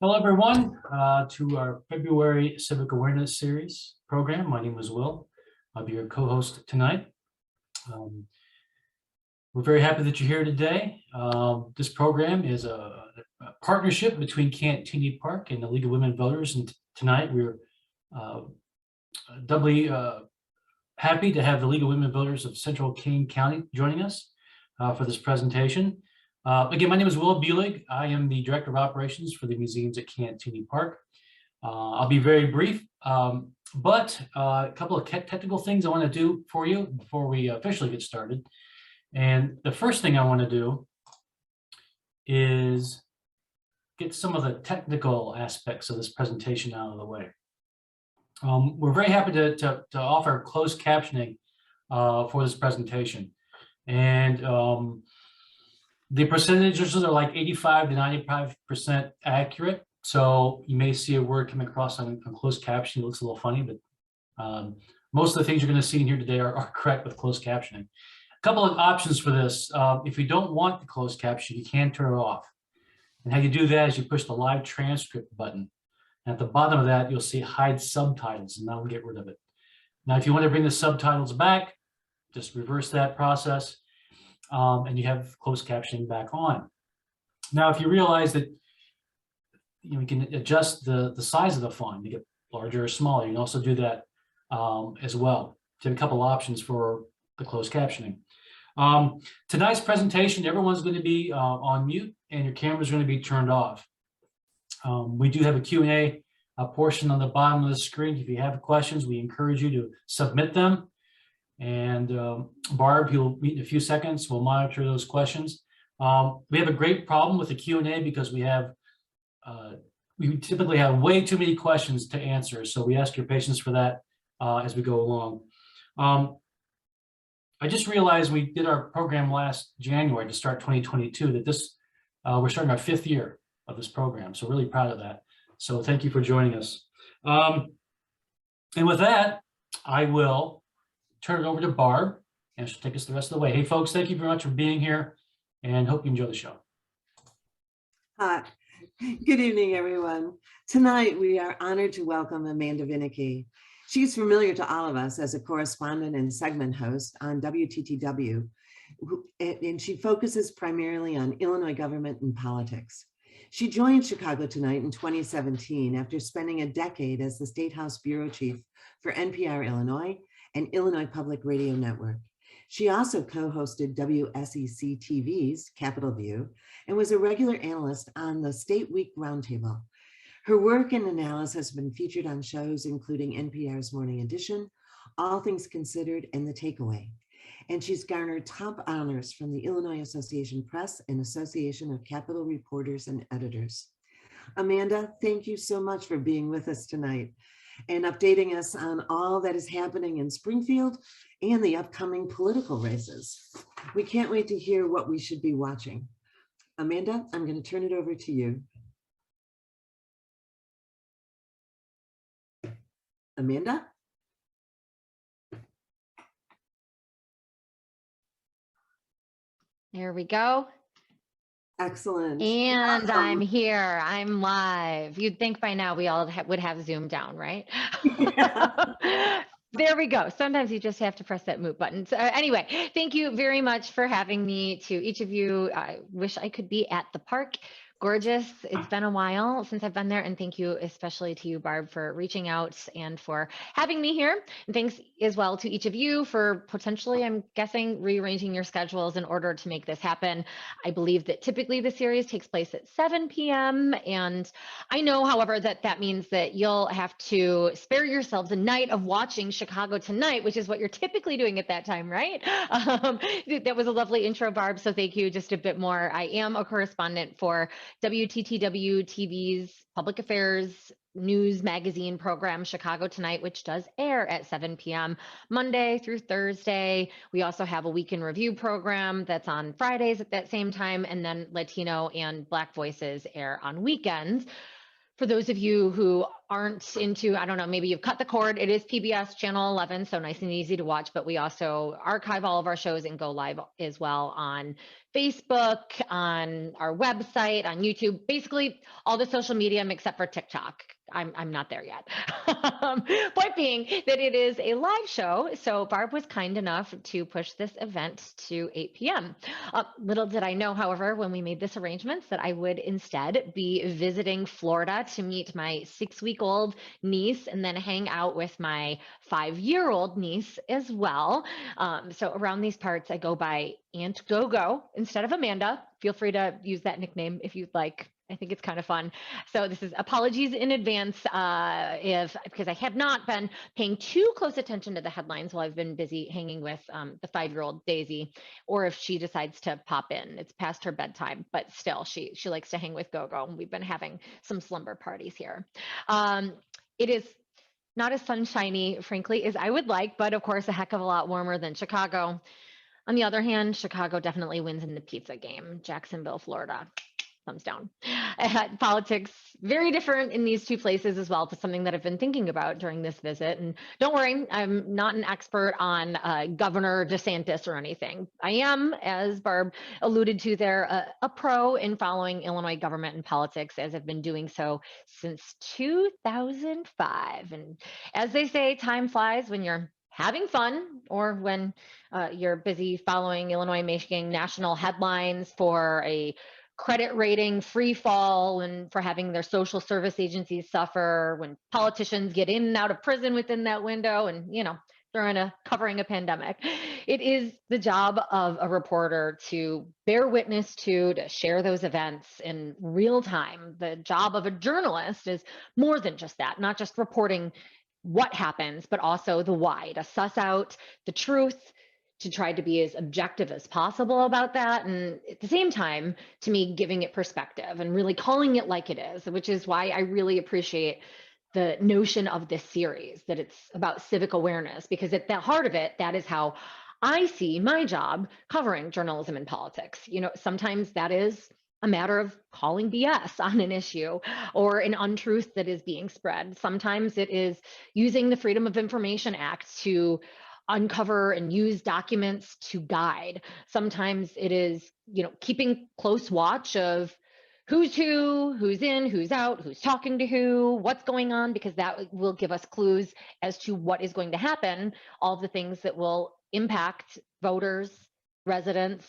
Hello, everyone, to our February Civic Awareness Series program. My name is Will. I'll be your co-host tonight. We're very happy that you're here today. This program is a partnership between Cantigny Park and the League of Women Voters, and tonight we're doubly happy to have the League of Women Voters of Central Kane County joining us for this presentation. Again, my name is Will Buelig. I am the Director of Operations for the museums at Cantigny Park. I'll be very brief, but a couple of technical things I want to do for you before we officially get started. And the first thing I want to do is get some of the technical aspects of this presentation out of the way. We're very happy to offer closed captioning for this presentation. And the percentages are like 85 to 95% accurate. So you may see a word come across on closed captioning. It looks a little funny, but most of the things you're going to see in here today are correct with closed captioning. A couple of options for this. If you don't want the closed caption, you can turn it off. And how you do that is you push the live transcript button. And at the bottom of that, you'll see hide subtitles, and that'll get rid of it. Now, if you want to bring the subtitles back, just reverse that process. And you have closed captioning back on. Now, if you realize that you can adjust the size of the font to get larger or smaller, you can also do that as well. So you have a couple options for the closed captioning. Tonight's presentation, everyone's going to be on mute and your camera is going to be turned off. We do have a Q&A portion on the bottom of the screen. If you have questions, we encourage you to submit them. And Barb, who'll meet in a few seconds, will monitor those questions. We have a great problem with the Q&A because we typically have way too many questions to answer. So we ask your patience for that as we go along. I just realized we did our program last January to start 2022, that we're starting our 5th year of this program. So really proud of that. So thank you for joining us. And with that, I will turn it over to Barb, and she'll take us the rest of the way. Hey, folks, thank you very much for being here, and hope you enjoy the show. Hi, good evening, everyone. Tonight, we are honored to welcome Amanda Vinicky. She's familiar to all of us as a correspondent and segment host on WTTW, and she focuses primarily on Illinois government and politics. She joined Chicago Tonight in 2017 after spending a decade as the Statehouse Bureau Chief for NPR Illinois and Illinois Public Radio Network. She also co-hosted WSEC-TV's CapitolView and was a regular analyst on the State Week Roundtable. Her work and analysis has been featured on shows including NPR's Morning Edition, All Things Considered, and The Takeaway. And she's garnered top honors from the Illinois Association Press and Association of Capitol Reporters and Editors. Amanda, thank you so much for being with us tonight and updating us on all that is happening in Springfield and the upcoming political races. We can't wait to hear what we should be watching. Amanda, I'm going to turn it over to you. Amanda? There we go. Excellent. And I'm here. I'm live. You'd think by now we all would have Zoom down, right? Yeah. There we go. Sometimes you just have to press that mute button. So anyway, thank you very much for having me. To each of you, I wish I could be at the park. Gorgeous. It's been a while since I've been there, and thank you especially to you, Barb, for reaching out and for having me here. And thanks as well to each of you for potentially, I'm guessing, rearranging your schedules in order to make this happen. I believe that typically the series takes place at 7 p.m. And I know, however, that means that you'll have to spare yourselves a night of watching Chicago Tonight, which is what you're typically doing at that time, right? That was a lovely intro, Barb. So thank you. Just a bit more. I am a correspondent for WTTW TV's public affairs news magazine program, Chicago Tonight, which does air at 7 p.m. Monday through Thursday. We also have a week in review program that's on Fridays at that same time, and then Latino and Black Voices air on weekends. For those of you who aren't into, I don't know, maybe you've cut the cord. It is PBS Channel 11, so nice and easy to watch, but we also archive all of our shows and go live as well on Facebook, on our website, on YouTube, basically all the social media except for TikTok. I'm not there yet. Point being that it is a live show. So Barb was kind enough to push this event to 8 p.m. Little did I know, however, when we made this arrangements that I would instead be visiting Florida to meet my 6-week-old niece and then hang out with my 5-year-old niece as well. So around these parts, I go by Aunt Go-Go instead of Amanda. Feel free to use that nickname if you'd like. I think it's kind of fun. So this is apologies in advance because I have not been paying too close attention to the headlines while I've been busy hanging with the 5-year-old Daisy, or if she decides to pop in. It's past her bedtime, but still she likes to hang with Go-Go, and we've been having some slumber parties here. It is not as sunshiny, frankly, as I would like, but of course a heck of a lot warmer than Chicago. On the other hand, Chicago definitely wins in the pizza game. Jacksonville, Florida, thumbs down. Politics, very different in these two places as well, to something that I've been thinking about during this visit. And don't worry, I'm not an expert on Governor DeSantis or anything. I am, as Barb alluded to there, a pro in following Illinois government and politics, as I've been doing so since 2005. And as they say, time flies when you're having fun, or when you're busy following Illinois making national headlines for a credit rating free fall and for having their social service agencies suffer, when politicians get in and out of prison within that window, and they're covering a pandemic. It is the job of a reporter to bear witness to share those events in real time. The job of a journalist is more than just that, not just reporting what happens, but also the why, to suss out the truth, to try to be as objective as possible about that. And at the same time, to me, giving it perspective and really calling it like it is, which is why I really appreciate the notion of this series, that it's about civic awareness, because at the heart of it, that is how I see my job covering journalism and politics. Sometimes that is a matter of calling BS on an issue or an untruth that is being spread. Sometimes it is using the Freedom of Information Act to uncover and use documents to guide. Sometimes it is, keeping close watch of who's who, who's in, who's out, who's talking to who, what's going on, because that will give us clues as to what is going to happen, all of the things that will impact voters, residents,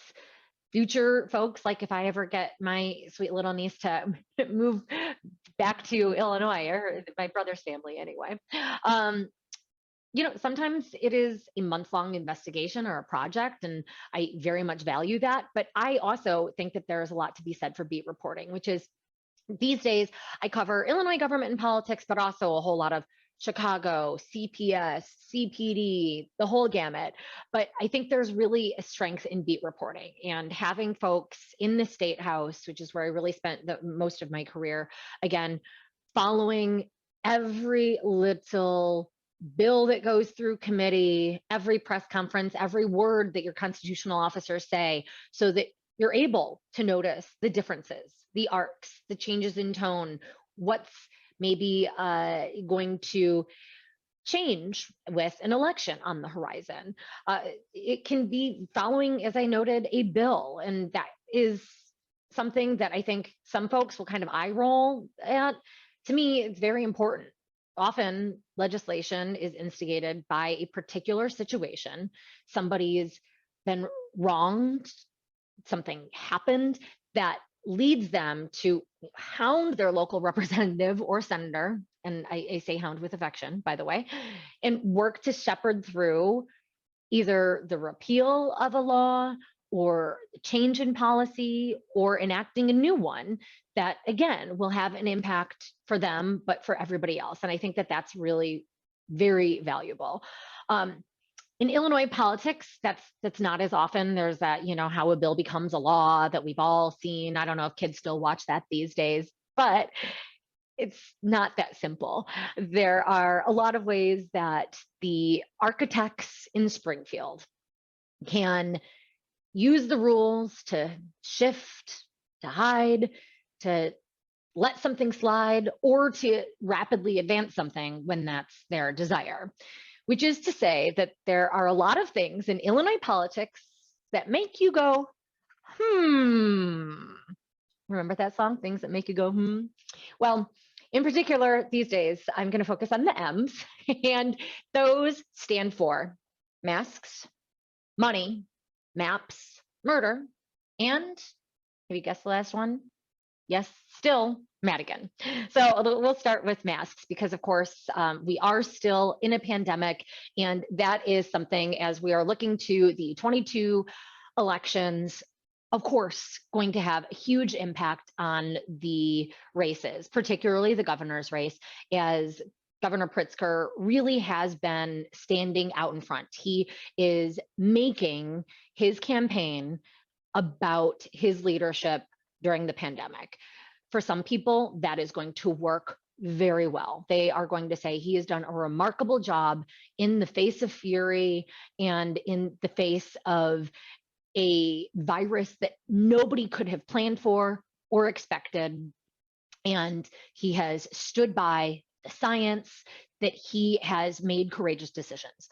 future folks. Like if I ever get my sweet little niece to move back to Illinois, or my brother's family anyway. Sometimes it is a month-long investigation or a project, and I very much value that. But I also think that there's a lot to be said for beat reporting, which is, these days I cover Illinois government and politics, but also a whole lot of Chicago, CPS, CPD, the whole gamut. But I think there's really a strength in beat reporting, and having folks in the State House, which is where I really spent the most of my career, again, following every little bill that goes through committee, every press conference, every word that your constitutional officers say, so that you're able to notice the differences, the arcs, the changes in tone, what's maybe going to change with an election on the horizon. It can be following, as I noted, a bill, and that is something that I think some folks will kind of eye roll at. To me, it's very important. Often legislation is instigated by a particular situation. Somebody's been wronged, something happened that leads them to hound their local representative or senator, and I say hound with affection, by the way, and work to shepherd through either the repeal of a law or change in policy or enacting a new one that, again, will have an impact for them, but for everybody else. And I think that that's really very valuable. In Illinois politics, that's not as often. There's that, how a bill becomes a law that we've all seen. I don't know if kids still watch that these days, but it's not that simple. There are a lot of ways that the architects in Springfield can use the rules to shift, to hide, to let something slide or to rapidly advance something when that's their desire, which is to say that there are a lot of things in Illinois politics that make you go, Remember that song, Things That Make You Go, Well, in particular, these days, I'm going to focus on the M's, and those stand for masks, money, maps, murder, and have you guessed the last one? Yes, still Madigan. So we'll start with masks because, of course, we are still in a pandemic, and that is something as we are looking to the 22 elections, of course, going to have a huge impact on the races, particularly the governor's race, as Governor Pritzker really has been standing out in front. He is making his campaign about his leadership during the pandemic. For some people, that is going to work very well. They are going to say he has done a remarkable job in the face of fury and in the face of a virus that nobody could have planned for or expected. And he has stood by the science, that he has made courageous decisions.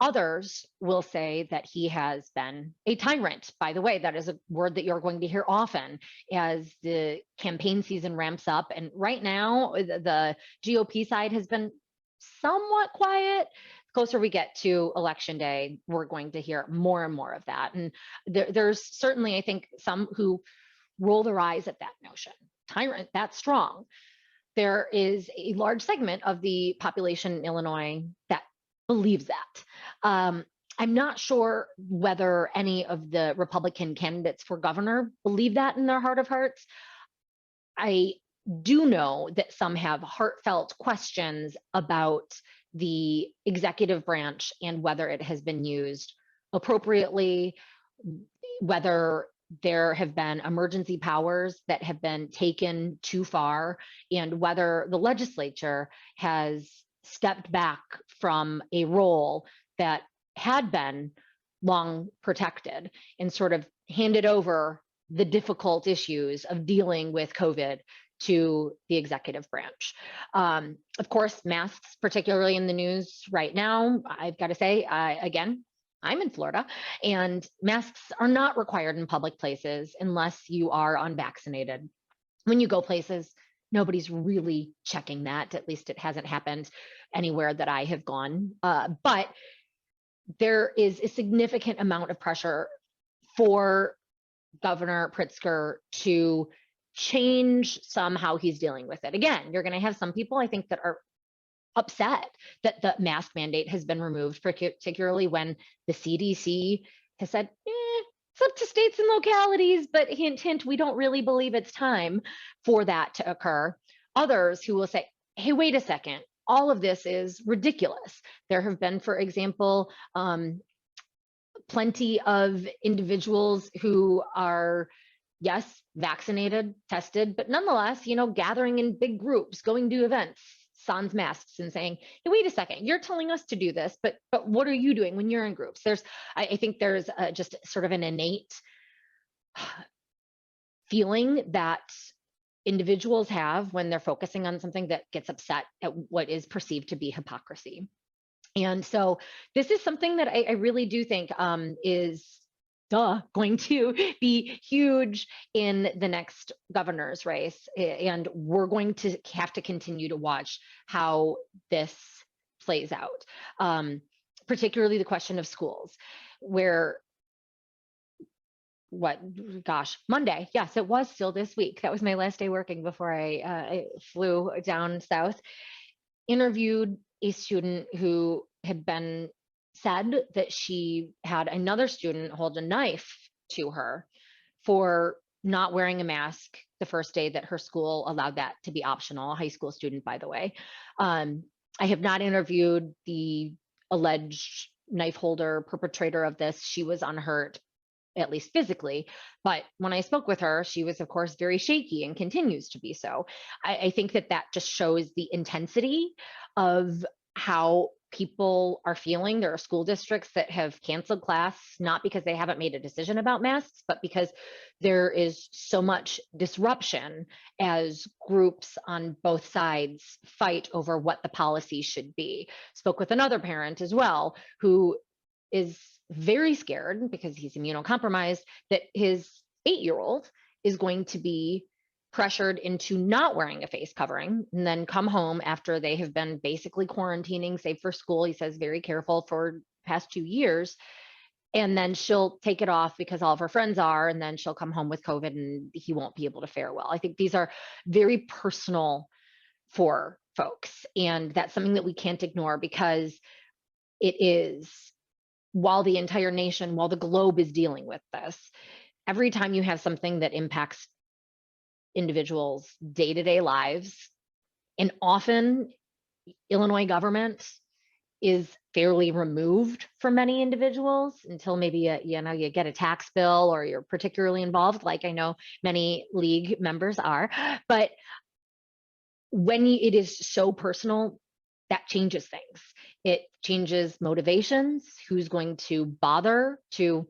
Others will say that he has been a tyrant. By the way, that is a word that you're going to hear often as the campaign season ramps up. And right now, the GOP side has been somewhat quiet. The closer we get to election day, we're going to hear more and more of that. And there's certainly, I think, some who roll their eyes at that notion. Tyrant, that's strong. There is a large segment of the population in Illinois that believes that. I'm not sure whether any of the Republican candidates for governor believe that in their heart of hearts. I do know that some have heartfelt questions about the executive branch and whether it has been used appropriately, whether there have been emergency powers that have been taken too far, and whether the legislature has stepped back from a role that had been long protected and sort of handed over the difficult issues of dealing with COVID to the executive branch. Of course, masks, particularly in the news right now, I've got to say, again, I'm in Florida, and masks are not required in public places unless you are unvaccinated. When you go places, nobody's really checking that. At least it hasn't happened anywhere that I have gone. But there is a significant amount of pressure for Governor Pritzker to change somehow he's dealing with it. Again, you're going to have some people, I think, that are upset that the mask mandate has been removed, particularly when the CDC has said, it's up to states and localities, but hint, hint, we don't really believe it's time for that to occur. Others who will say, hey, wait a second, all of this is ridiculous. There have been, for example, plenty of individuals who are, yes, vaccinated, tested, but nonetheless, gathering in big groups, going to events, sans masks, and saying, hey, wait a second, you're telling us to do this, but what are you doing when you're in groups? I think there's just sort of an innate feeling that individuals have when they're focusing on something that gets upset at what is perceived to be hypocrisy. And so this is something that I really do think is going to be huge in the next governor's race. And we're going to have to continue to watch how this plays out, particularly the question of schools, where Monday. Yes, it was still this week. That was my last day working before I flew down south. Interviewed a student who had been said that she had another student hold a knife to her for not wearing a mask the first day that her school allowed that to be optional, a high school student, by the way. I have not interviewed the alleged knife holder perpetrator of this. She was unhurt, at least physically. But when I spoke with her, she was, of course, very shaky and continues to be so. I think that just shows the intensity of how people are feeling. There are school districts that have canceled class, not because they haven't made a decision about masks, but because there is so much disruption as groups on both sides fight over what the policy should be. Spoke with another parent as well, who is very scared because he's immunocompromised that his 8-year-old is going to be pressured into not wearing a face covering and then come home after they have been basically quarantining, save for school. He says very careful for past 2 years. And then she'll take it off because all of her friends are, and then she'll come home with COVID and he won't be able to fare well. I think these are very personal for folks. And that's something that we can't ignore, because it is, while the entire nation, while the globe is dealing with this, every time you have something that impacts individuals' day-to-day lives, and often Illinois government is fairly removed from many individuals until maybe you get a tax bill or you're particularly involved, like I know many league members are. But when it is so personal, that changes things. It changes motivations, who's going to bother to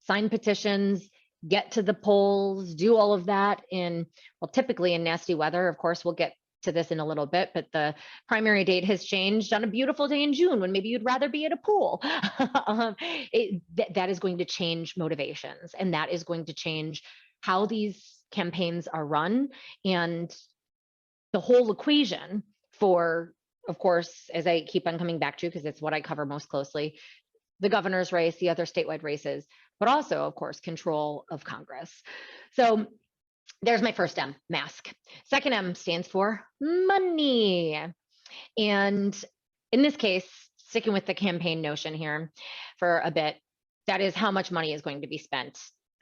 sign petitions, get to the polls, do all of that in, well, typically in nasty weather. Of course, we'll get to this in a little bit, but the primary date has changed on a beautiful day in June when maybe you'd rather be at a pool. That is going to change motivations, and that is going to change how these campaigns are run, and the whole equation for, of course, as I keep on coming back to, because it's what I cover most closely, the governor's race, the other statewide races, but also, of course, control of Congress. So there's my first M, mask. Second M stands for money. And in this case, sticking with the campaign notion here for a bit, that is how much money is going to be spent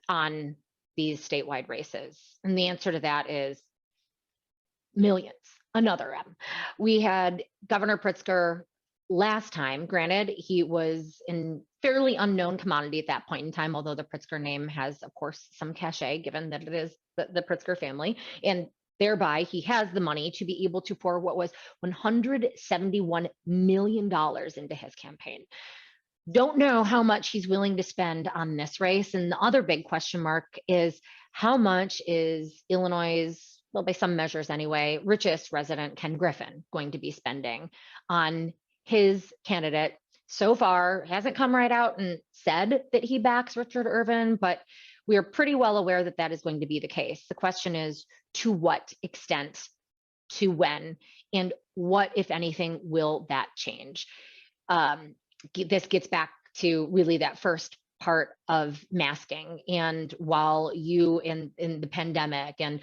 on these statewide races. And the answer to that is millions, another M. We had Governor Pritzker last time. Granted, he was in fairly unknown commodity at that point in time, although the Pritzker name has, of course, some cachet, given that it is the Pritzker family. And thereby, he has the money to be able to pour what was $171 million into his campaign. Don't know how much he's willing to spend on this race. And the other big question mark is, how much is Illinois', well, by some measures anyway, richest resident, Ken Griffin, going to be spending on his candidate? So far, hasn't come right out and said that he backs Richard Irvin, but we are pretty well aware that that is going to be the case. The question is, to what extent, to when, and what, if anything, will that change? This gets back to really that first part of masking. And while you in the pandemic and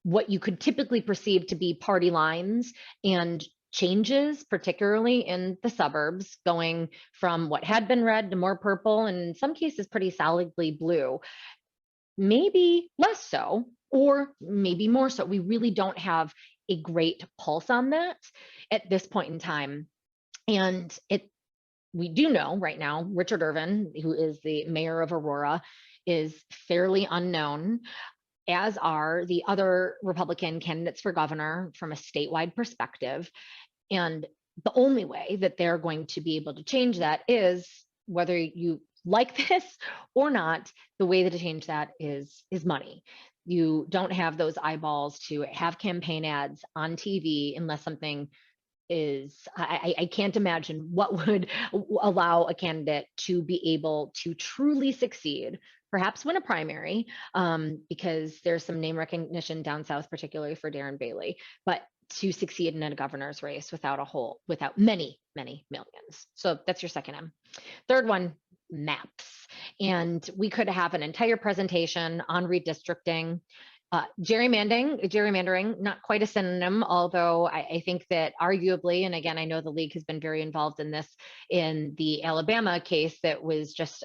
what you could typically perceive to be party lines and changes, particularly in the suburbs, going from what had been red to more purple, and in some cases pretty solidly blue, maybe less so, or maybe more so. We really don't have a great pulse on that at this point in time. And we do know right now, Richard Irvin, who is the mayor of Aurora, is fairly unknown, as are the other Republican candidates for governor from a statewide perspective. And the only way that they're going to be able to change that is, whether you like this or not, the way that to change that is money. You don't have those eyeballs to have campaign ads on TV unless something is, I can't imagine what would allow a candidate to be able to truly succeed, perhaps win a primary, because there's some name recognition down south, particularly for Darren Bailey, but to succeed in a governor's race without many, many millions. So that's your second M. Third one, maps. And we could have an entire presentation on redistricting. Gerrymandering, not quite a synonym, although I think that arguably, and again, I know the league has been very involved in this in the Alabama case that was just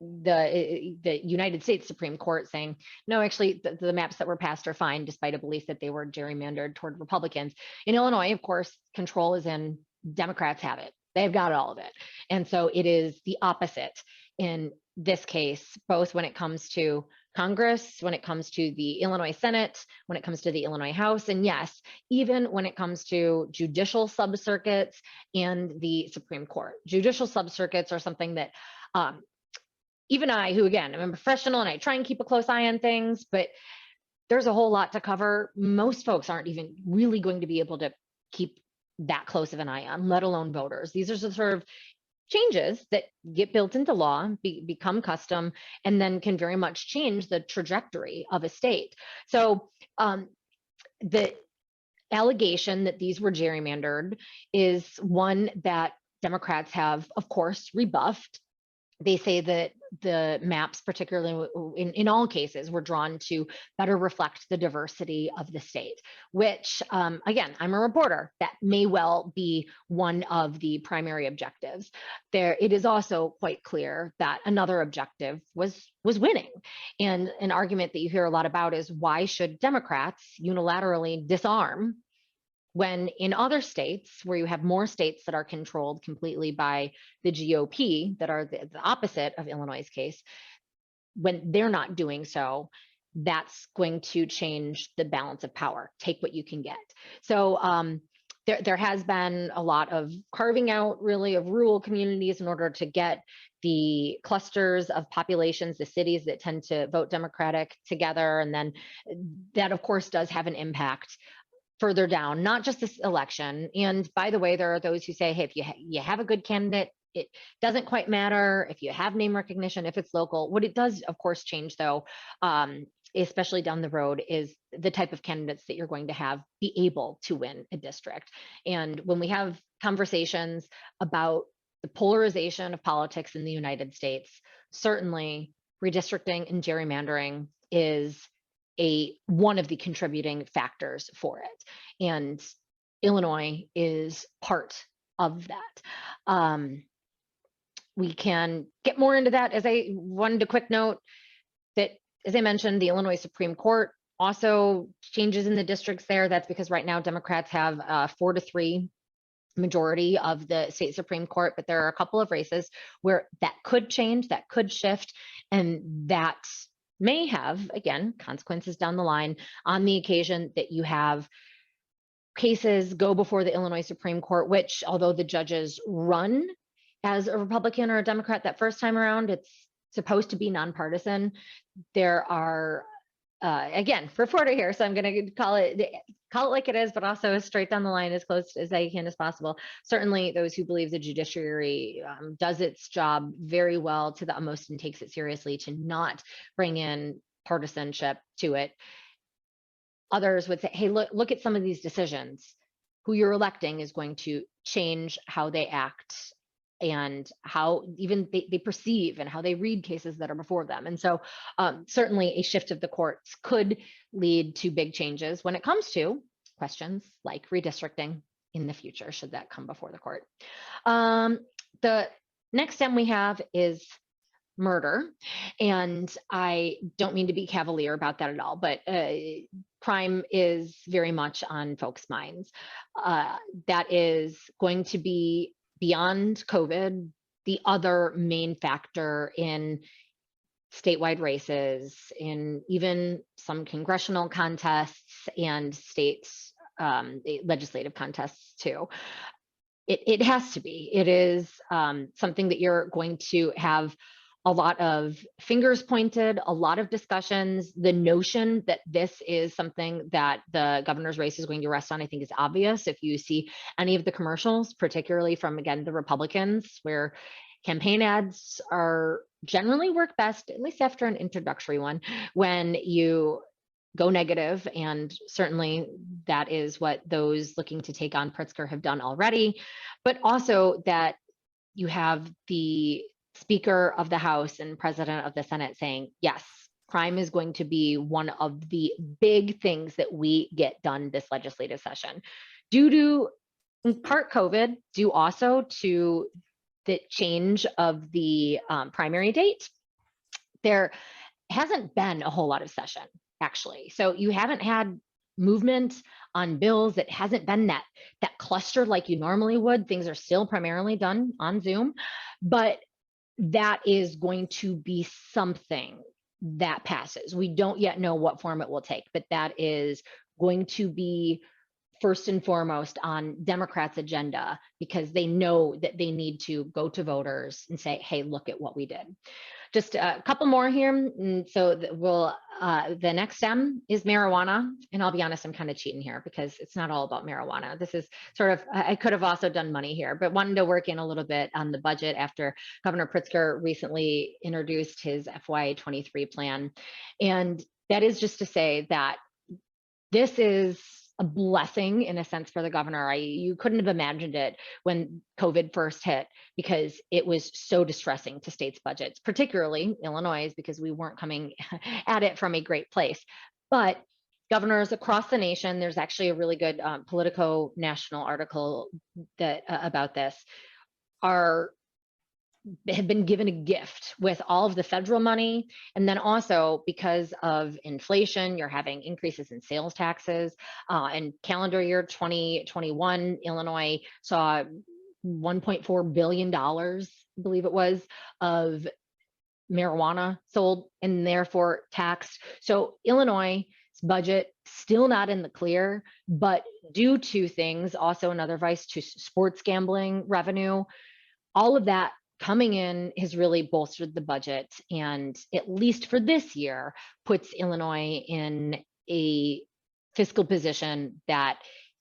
the United States Supreme Court saying, no, actually, the maps that were passed are fine, despite a belief that they were gerrymandered toward Republicans. In Illinois, of course, control is in, Democrats have it. They've got all of it. And so it is the opposite in this case, both when it comes to Congress, when it comes to the Illinois Senate, when it comes to the Illinois House, and yes, even when it comes to judicial subcircuits and the Supreme Court. Judicial subcircuits are something that even I, who again, I'm a professional and I try and keep a close eye on things, but there's a whole lot to cover. Most folks aren't even really going to be able to keep that close of an eye on, let alone voters. These are the sort of changes that get built into law, become custom, and then can very much change the trajectory of a state. So the allegation that these were gerrymandered is one that Democrats have, of course, rebuffed. They say that the maps, particularly in all cases, were drawn to better reflect the diversity of the state, which, again, I'm a reporter. That may well be one of the primary objectives. It is also quite clear that another objective was winning. And an argument that you hear a lot about is, why should Democrats unilaterally disarm when in other states, where you have more states that are controlled completely by the GOP, that are the opposite of Illinois' case, when they're not doing so, that's going to change the balance of power. Take what you can get. So there has been a lot of carving out, really, of rural communities in order to get the clusters of populations, the cities that tend to vote Democratic, together. And then that, of course, does have an impact further down, not just this election. And by the way, there are those who say, hey, if you have a good candidate, it doesn't quite matter if you have name recognition, if it's local. What it does, of course, change, though, especially down the road, is the type of candidates that you're going to have be able to win a district. And when we have conversations about the polarization of politics in the United States, certainly redistricting and gerrymandering is one of the contributing factors for it. And Illinois is part of that. We can get more into that. As I wanted a quick note that, as I mentioned, the Illinois Supreme Court also changes in the districts there. That's because right now Democrats have a 4-3 majority of the state Supreme Court, but there are a couple of races where that could change, that could shift, and that may have, again, consequences down the line on the occasion that you have cases go before the Illinois Supreme Court, which, although the judges run as a Republican or a Democrat that first time around, it's supposed to be nonpartisan. There are, again, reporter here, so I'm going to call it like it is, but also straight down the line, as close as I can as possible. Certainly those who believe the judiciary does its job very well to the utmost and takes it seriously to not bring in partisanship to it. Others would say, hey, look at some of these decisions. Who you're electing is going to change how they act and how even they perceive and how they read cases that are before them. And so certainly a shift of the courts could lead to big changes when it comes to questions like redistricting in the future, should that come before the court. The next stem we have is murder. And I don't mean to be cavalier about that at all, but crime is very much on folks' minds. That is going to be, beyond COVID, the other main factor in statewide races, in even some congressional contests and state legislative contests too. It has to be. It is something that you're going to have a lot of fingers pointed, a lot of discussions. The notion that this is something that the governor's race is going to rest on, I think, is obvious. If you see any of the commercials, particularly from, again, the Republicans, where campaign ads are generally work best, at least after an introductory one, when you go negative. And certainly that is what those looking to take on Pritzker have done already, but also that you have the Speaker of the House and President of the Senate saying, yes, crime is going to be one of the big things that we get done this legislative session. Due to, in part, COVID, due also to the change of the primary date, there hasn't been a whole lot of session, actually. So you haven't had movement on bills. It hasn't been that cluster like you normally would. Things are still primarily done on Zoom, but that is going to be something that passes. We don't yet know what form it will take, but that is going to be first and foremost on Democrats' agenda, because they know that they need to go to voters and say, hey, look at what we did. Just a couple more here. And so the next M is marijuana. And I'll be honest, I'm kind of cheating here because it's not all about marijuana. This is sort of, I could have also done money here, but wanted to work in a little bit on the budget after Governor Pritzker recently introduced his FY23 plan. And that is just to say that this is a blessing in a sense for the governor. You couldn't have imagined it when COVID first hit, because it was so distressing to states' budgets, particularly Illinois, because we weren't coming at it from a great place. But governors across the nation, there's actually a really good Politico national article that about this, have been given a gift with all of the federal money. And then also because of inflation, you're having increases in sales taxes. In calendar year 2021, Illinois saw $1.4 billion, I believe it was, of marijuana sold and therefore taxed. So Illinois' budget still not in the clear, but due to things, also another vice to sports gambling revenue, all of that coming in has really bolstered the budget, and at least for this year, puts Illinois in a fiscal position that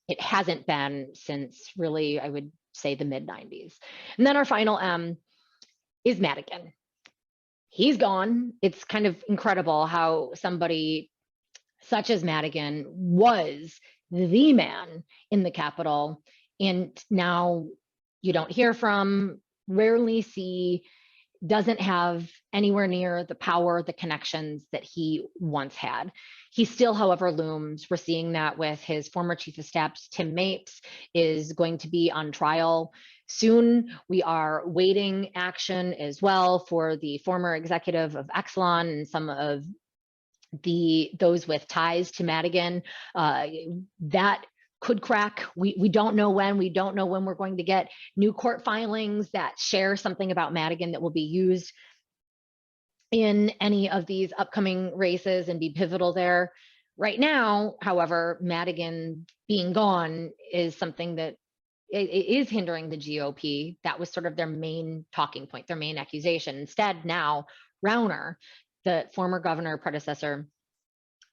it hasn't been since really, I would say, the mid-90s. And then our final M is Madigan. He's gone. It's kind of incredible how somebody such as Madigan was the man in the Capitol, and now you don't hear from, rarely see, doesn't have anywhere near the power, the connections that he once had. He still, however, looms. We're seeing that with his former chief of staff, Tim Mapes, is going to be on trial soon. We are waiting action as well for the former executive of Exelon and some of those with ties to Madigan. That could crack. We don't know when. We don't know when we're going to get new court filings that share something about Madigan that will be used in any of these upcoming races and be pivotal there. Right now, however, Madigan being gone is something that is hindering the GOP. That was sort of their main talking point, their main accusation. Instead, now Rauner, the former governor predecessor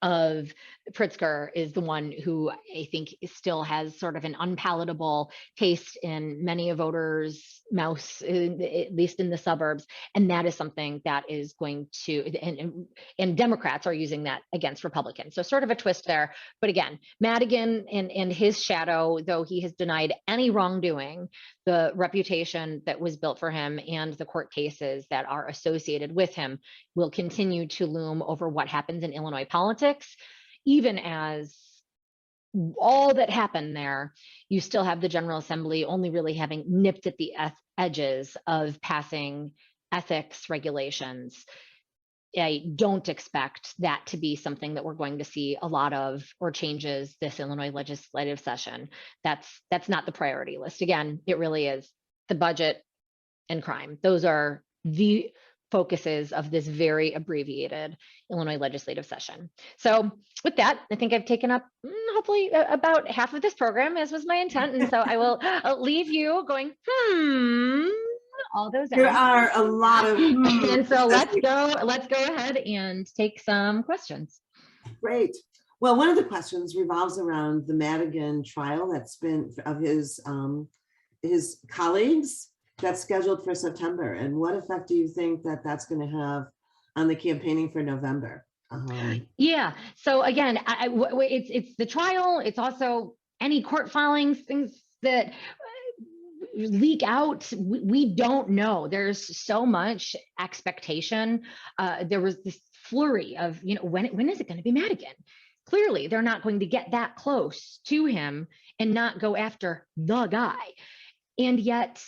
of Pritzker, is the one who I think still has sort of an unpalatable taste in many of voters' mouths, at least in the suburbs. And that is something that is going to, and Democrats are using that against Republicans. So sort of a twist there. But again, Madigan and his shadow, though he has denied any wrongdoing, the reputation that was built for him and the court cases that are associated with him will continue to loom over what happens in Illinois politics. Even as all that happened there, you still have the General Assembly only really having nipped at the edges of passing ethics regulations. I don't expect that to be something that we're going to see a lot of or changes this Illinois legislative session. That's not the priority list. Again, it really is the budget and crime. Those are the focuses of this very abbreviated Illinois legislative session. So with that, I think I've taken up hopefully about half of this program, as was my intent. And so I will leave you going, all those. There are a lot of. And so let's go ahead and take some questions. Great. Well, one of the questions revolves around the Madigan trial that's been of his colleagues. That's scheduled for September. And what effect do you think that that's going to have on the campaigning for November? Yeah. So again, it's the trial. It's also any court filings, things that leak out. We don't know. There's so much expectation. There was this flurry of, when is it going to be Madigan? Clearly, they're not going to get that close to him and not go after the guy. And yet,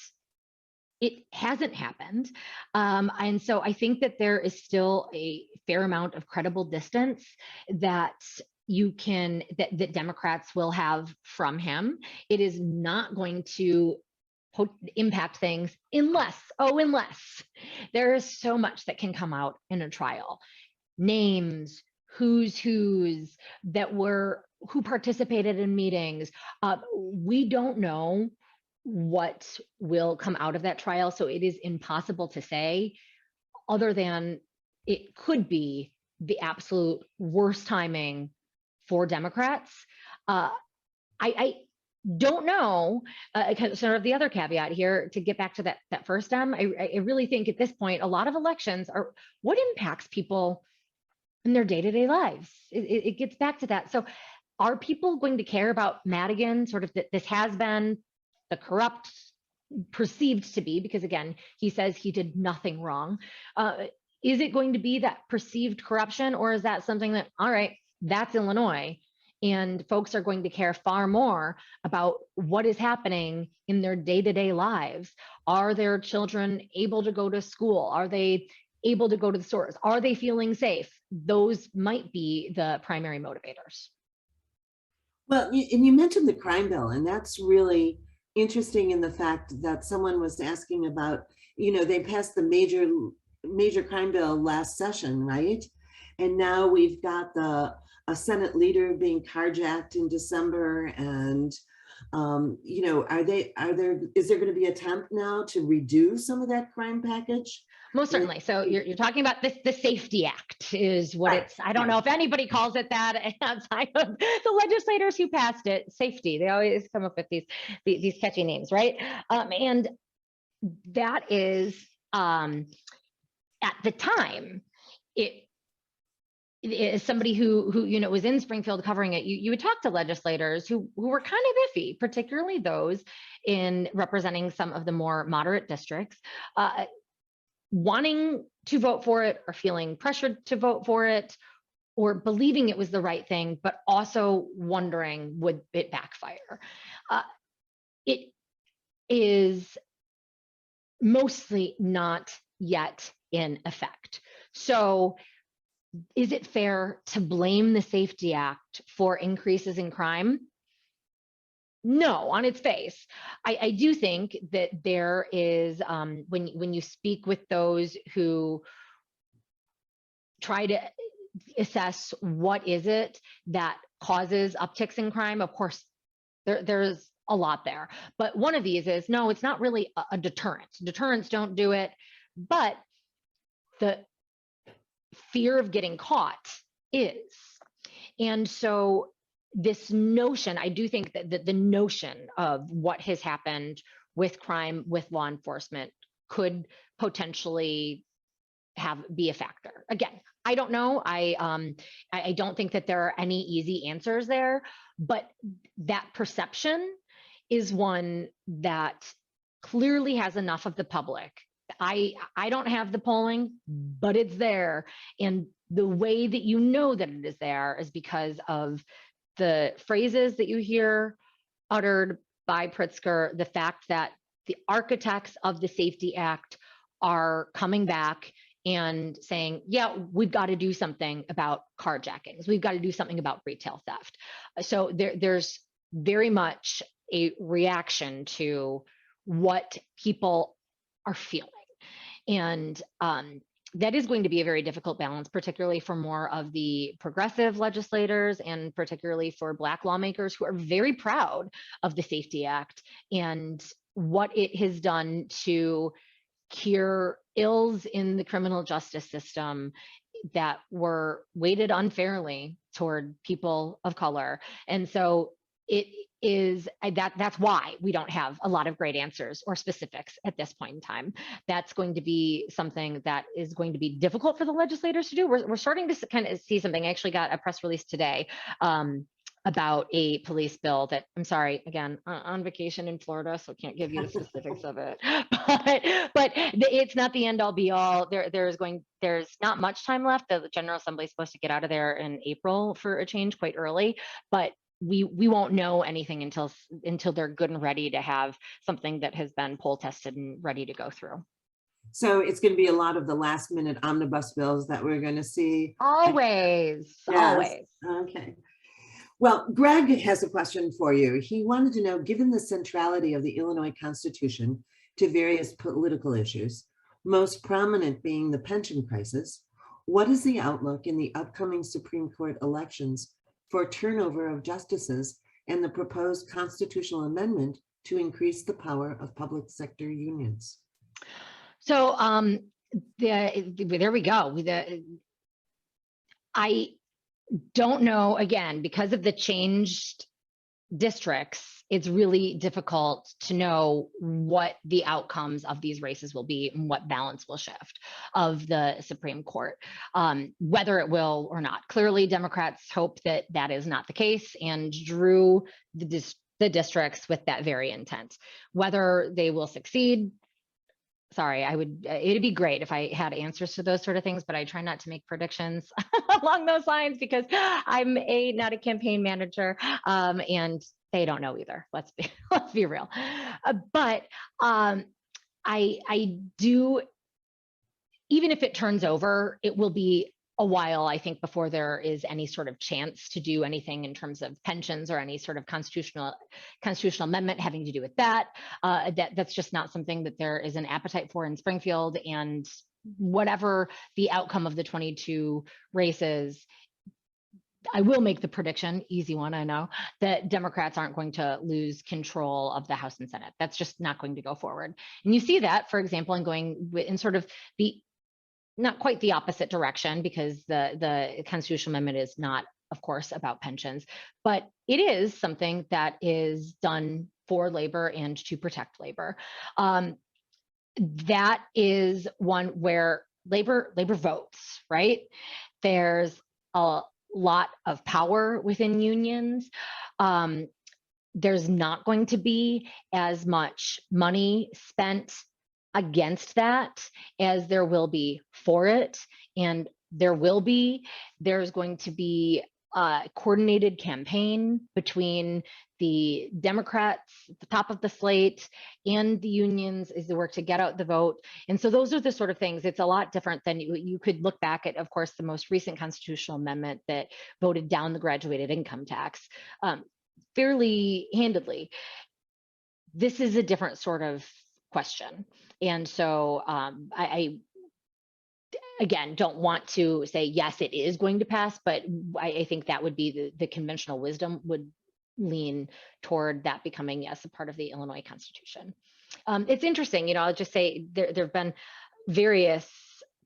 it hasn't happened. And so I think that there is still a fair amount of credible distance that that Democrats will have from him. It is not going to impact things unless there is so much that can come out in a trial. names, who's that who participated in meetings. We don't know what will come out of that trial, so it is impossible to say, other than it could be the absolute worst timing for Democrats. I don't know, sort of the other caveat here, to get back to that first I really think at this point, a lot of elections are what impacts people in their day-to-day lives. It gets back to that. So are people going to care about Madigan, sort of that this has been the corrupt, perceived to be, because again, he says he did nothing wrong. Is it going to be that perceived corruption, or is that something that, all right, that's Illinois, and folks are going to care far more about what is happening in their day-to-day lives? Are their children able to go to school? Are they able to go to the stores? Are they feeling safe? Those might be the primary motivators. Well, and you mentioned the crime bill, and that's really interesting in the fact that someone was asking about, they passed the major crime bill last session, right? And now we've got a Senate leader being carjacked in December, and is there going to be an attempt now to reduce some of that crime package? Most certainly. So you're talking about the Safety Act is what it's, I don't know if anybody calls it that outside of the legislators who passed it. Safety, they always come up with these catchy names, right? And that is, at the time, it is somebody who was in Springfield covering it. You would talk to legislators who were kind of iffy, particularly those in representing some of the more moderate districts, wanting to vote for it, or feeling pressured to vote for it, or believing it was the right thing, but also wondering, would it backfire? It is mostly not yet in effect. So is it fair to blame the Safety Act for increases in crime? No, on its face. I do think that there is, when you speak with those who try to assess what is it that causes upticks in crime, of course, there's a lot there. But one of these is, no, it's not really a deterrent. Deterrents don't do it, but the fear of getting caught is. And so this notion, I do think that the notion of what has happened with crime, with law enforcement, could potentially be a factor. Again, I don't know. I don't think that there are any easy answers there, but that perception is one that clearly has enough of the public. I don't have the polling, but it's there. And the way that you know that it is there is because of the phrases that you hear uttered by Pritzker, the fact that the architects of the Safety Act are coming back and saying, yeah, we've got to do something about carjackings. We've got to do something about retail theft. So there's very much a reaction to what people are feeling. And that is going to be a very difficult balance, particularly for more of the progressive legislators, and particularly for Black lawmakers who are very proud of the Safety Act and what it has done to cure ills in the criminal justice system that were weighted unfairly toward people of color. And so it is that's why we don't have a lot of great answers or specifics at this point in time. That's going to be something that is going to be difficult for the legislators to do. We're starting to kind of see something. I actually got a press release today about a police bill that, I'm sorry, again, on vacation in Florida, so can't give you the specifics of it, but it's not the end all be all. There's not much time left. The General Assembly is supposed to get out of there in April for a change, quite early, but we won't know anything until they're good and ready to have something that has been poll tested and ready to go through. So it's going to be a lot of the last minute omnibus bills that we're going to see. Always, always. Okay. Well, Greg has a question for you. He wanted to know, given the centrality of the Illinois Constitution to various political issues, most prominent being the pension crisis, What is the outlook in the upcoming Supreme Court elections for turnover of justices and the proposed constitutional amendment to increase the power of public sector unions? So there we go. I don't know, again, because of the changed districts, it's really difficult to know what the outcomes of these races will be and what balance will shift of the Supreme Court, whether it will or not. Clearly, Democrats hope that that is not the case and drew the districts with that very intent. Whether they will succeed, sorry, it'd be great if I had answers to those sort of things, but I try not to make predictions along those lines because I'm not a campaign manager, and they don't know either. Let's be real. But I do, even if it turns over, it will be a while, I think, before there is any sort of chance to do anything in terms of pensions or any sort of constitutional amendment having to do with that. That's just not something that there is an appetite for in Springfield. And whatever the outcome of the 22 races, I will make the prediction, easy one, I know, that Democrats aren't going to lose control of the House and Senate. That's just not going to go forward. And you see that, for example, in going in sort of the not quite the opposite direction, because the constitutional amendment is not, of course, about pensions, but it is something that is done for labor and to protect labor. That is one where labor votes, right? There's a lot of power within unions. There's not going to be as much money spent against that as there will be for it. And there's going to be a coordinated campaign between the Democrats at the top of the slate and the unions as they work to get out the vote. And so those are the sort of things. It's a lot different than you could look back at, of course, the most recent constitutional amendment that voted down the graduated income tax fairly handedly. This is a different sort of question. And so I again, don't want to say, yes, it is going to pass, but I think that would be the conventional wisdom would lean toward that becoming, yes, a part of the Illinois Constitution. It's interesting, I'll just say there have been various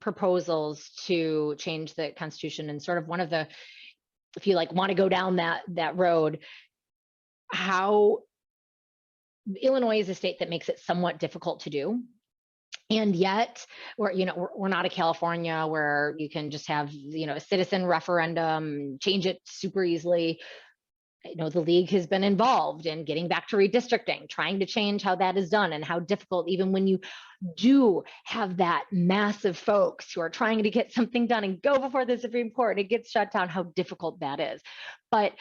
proposals to change the Constitution, and sort of one of the, if you want to go down that road, how Illinois is a state that makes it somewhat difficult to do. And yet we're not a California where you can just have, a citizen referendum, change it super easily. The league has been involved in getting back to redistricting, trying to change how that is done, and how difficult, even when you do have that massive folks who are trying to get something done and go before the Supreme Court, it gets shut down, how difficult that is. But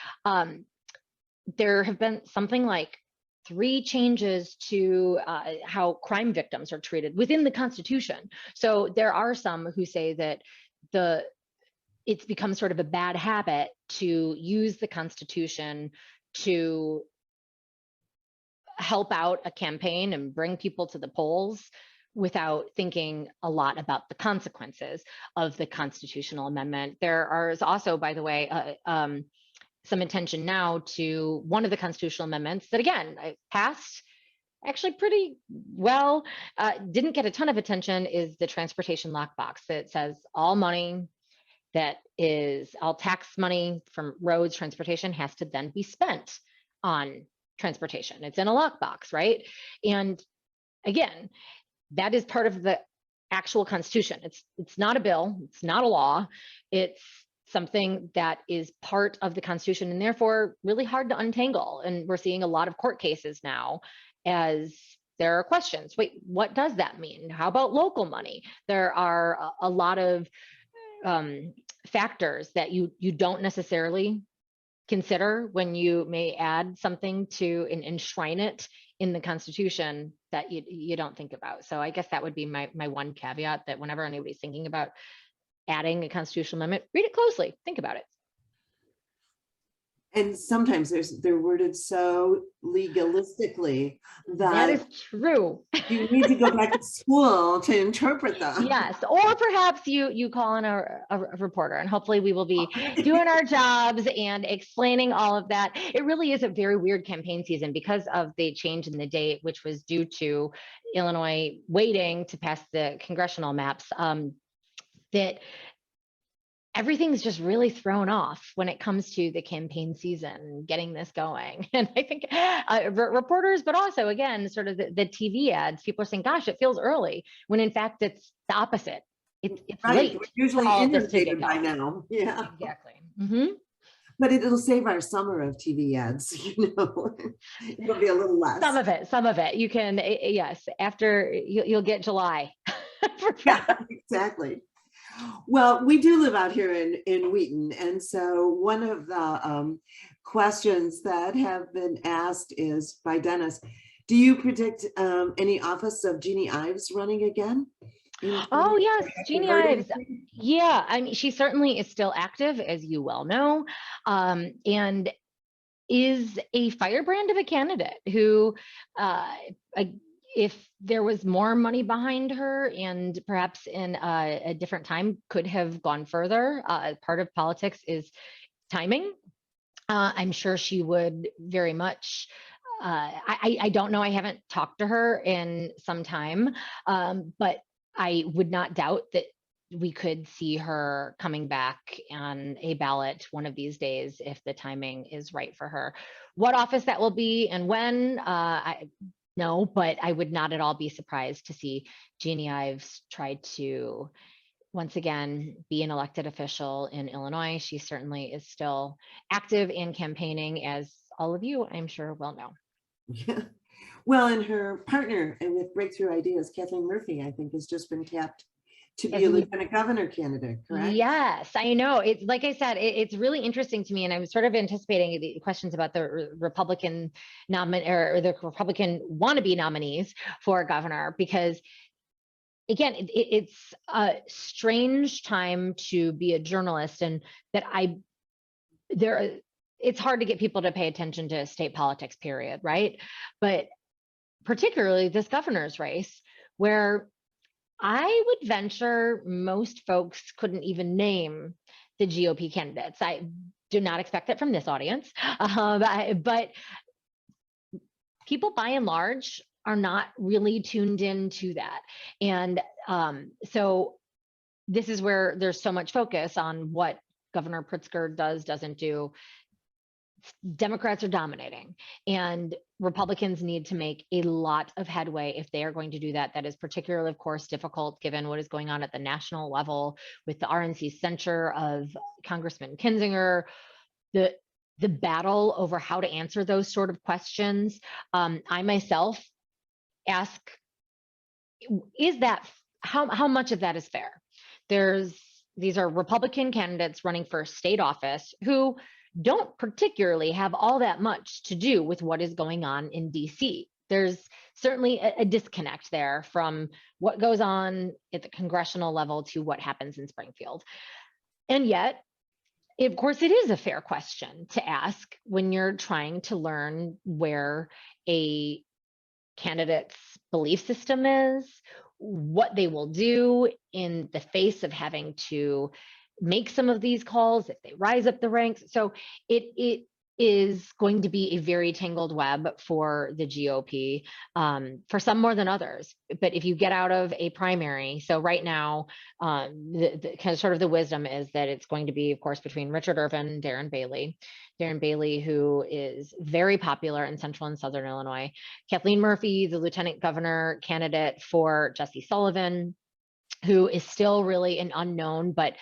there have been something like 3 changes to how crime victims are treated within the Constitution. So there are some who say that it's become sort of a bad habit to use the Constitution to help out a campaign and bring people to the polls without thinking a lot about the consequences of the constitutional amendment. There is also, by the way, some attention now to one of the constitutional amendments that, again, passed actually pretty well, didn't get a ton of attention, is the transportation lockbox that says all money all tax money from roads, transportation has to then be spent on transportation. It's in a lockbox, right? And again, that is part of the actual Constitution. It's not a bill, it's not a law, it's something that is part of the Constitution, and therefore really hard to untangle. And we're seeing a lot of court cases now as there are questions. Wait, what does that mean? How about local money? There are a lot of factors that you don't necessarily consider when you may add something to and enshrine it in the Constitution that you don't think about. So I guess that would be my one caveat, that whenever anybody's thinking about adding a constitutional amendment, read it closely, think about it. And sometimes they're worded so legalistically That that is true. you need to go back to school to interpret them. Yes, or perhaps you call in a reporter, and hopefully we will be doing our jobs and explaining all of that. It really is a very weird campaign season because of the change in the date, which was due to Illinois waiting to pass the congressional maps, that everything's just really thrown off when it comes to the campaign season, getting this going. And I think reporters, but also again, sort of the TV ads, people are saying, gosh, it feels early, when in fact it's the opposite. It's Right, late. we're usually all of this to inundated get by going. now. Yeah, Exactly. Mm-hmm. but it'll save our summer of TV ads. It'll be a little less. Some of it. You can, yes, after you'll get July. Yeah, exactly. Well, we do live out here in Wheaton, and so one of the questions that have been asked is by Dennis: do you predict any office of Jeannie Ives running again? Oh yes, Jeannie Ives. Yeah, I mean, she certainly is still active, as you well know, and is a firebrand of a candidate who, if there was more money behind her and perhaps in a different time, could have gone further. Part of politics is timing. I'm sure she would very much. I don't know. I haven't talked to her in some time, but I would not doubt that we could see her coming back on a ballot one of these days if the timing is right for her. What office that will be and when, no, but I would not at all be surprised to see Jeannie Ives try to once again be an elected official in Illinois. She certainly is still active and campaigning, as all of you, I'm sure, well know. Yeah. Well, and her partner with Breakthrough Ideas, Kathleen Murphy, I think has just been tapped to be a lieutenant governor candidate, correct? Yes, I know. It's like I said, it's really interesting to me, and I'm sort of anticipating the questions about the Republican or the Republican wannabe nominees for governor, because again, it's a strange time to be a journalist, and that it's hard to get people to pay attention to state politics, period, right? But particularly this governor's race, where I would venture most folks couldn't even name the GOP candidates. I do not expect it from this audience, but people by and large are not really tuned into that. And so this is where there's so much focus on what Governor Pritzker doesn't do. Democrats are dominating, and Republicans need to make a lot of headway if they are going to do that. That is particularly, of course, difficult given what is going on at the national level with the RNC censure of Congressman Kinzinger, the battle over how to answer those sort of questions. I myself ask, is that how much of that is fair? These are Republican candidates running for state office who don't particularly have all that much to do with what is going on in DC. There's certainly a disconnect there from what goes on at the congressional level to what happens in Springfield. And yet, of course, it is a fair question to ask when you're trying to learn where a candidate's belief system is, what they will do in the face of having to make some of these calls if they rise up the ranks. So it is going to be a very tangled web for the GOP, for some more than others. But if you get out of a primary, so right now, the kind of sort of the wisdom is that it's going to be, of course, between Richard Irvin, Darren Bailey, who is very popular in central and southern Illinois, Kathleen Murphy, the lieutenant governor candidate for Jesse Sullivan, who is still really an unknown, but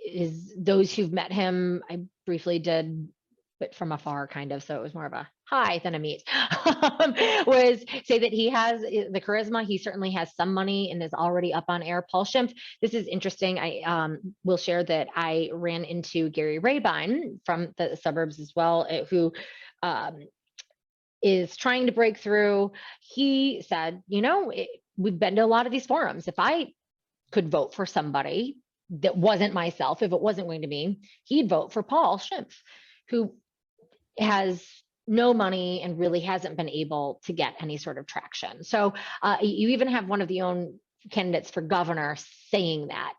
is those who've met him, I briefly did, but from afar kind of, so it was more of a hi than a meet, was say that he has the charisma, he certainly has some money and is already up on air. Paul Schimpf, this is interesting, I will share that I ran into Gary Rabine from the suburbs as well, who is trying to break through. He said, we've been to a lot of these forums. If I could vote for somebody that wasn't myself, if it wasn't going to be, he'd vote for Paul Schimpf, who has no money and really hasn't been able to get any sort of traction. So you even have one of the own candidates for governor saying that.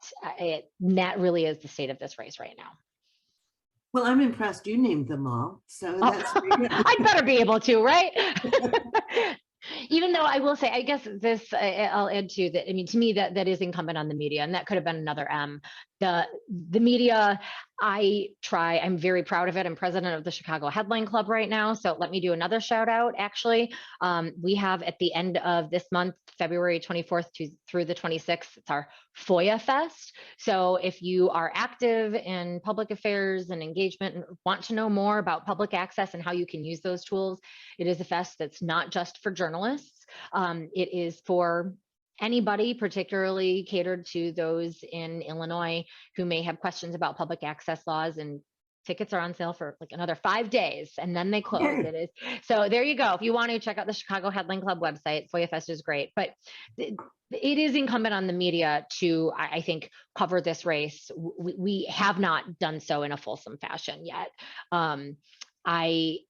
That really is the state of this race right now. Well, I'm impressed you named them all. So that's I'd better be able to, right? Even though I will say, I guess this, I'll add to that. I mean, to me, that is incumbent on the media, and that could have been another M. The media, I'm very proud of it. I'm president of the Chicago Headline Club right now. So let me do another shout out, actually. We have at the end of this month, February 24th through the 26th, it's our FOIA Fest. So if you are active in public affairs and engagement and want to know more about public access and how you can use those tools, it is a fest that's not just for journalists. It is for anybody, particularly catered to those in Illinois who may have questions about public access laws, and tickets are on sale for like another 5 days and then they close. Okay. It is. So there you go. If you want to check out the Chicago Headline Club website, FOIA Fest is great, but it is incumbent on the media to, I think, cover this race. We have not done so in a fulsome fashion yet. I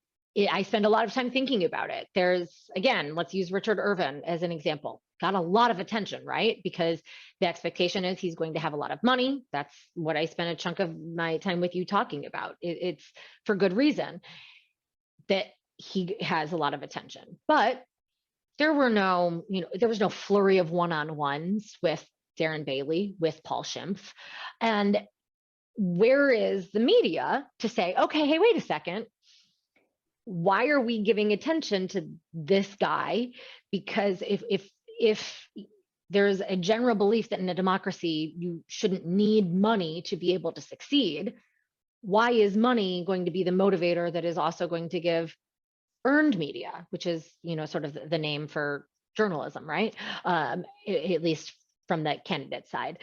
spend a lot of time thinking about it. There's, again, let's use Richard Irvin as an example. Got a lot of attention, right? Because the expectation is he's going to have a lot of money. That's what I spent a chunk of my time with you talking about. It's for good reason that he has a lot of attention. But there was no flurry of one-on-ones with Darren Bailey, with Paul Schimpf. And where is the media to say, okay, hey, wait a second. Why are we giving attention to this guy? Because if there's a general belief that in a democracy, you shouldn't need money to be able to succeed, why is money going to be the motivator that is also going to give earned media, which is, sort of the name for journalism, right? At least from the candidate side.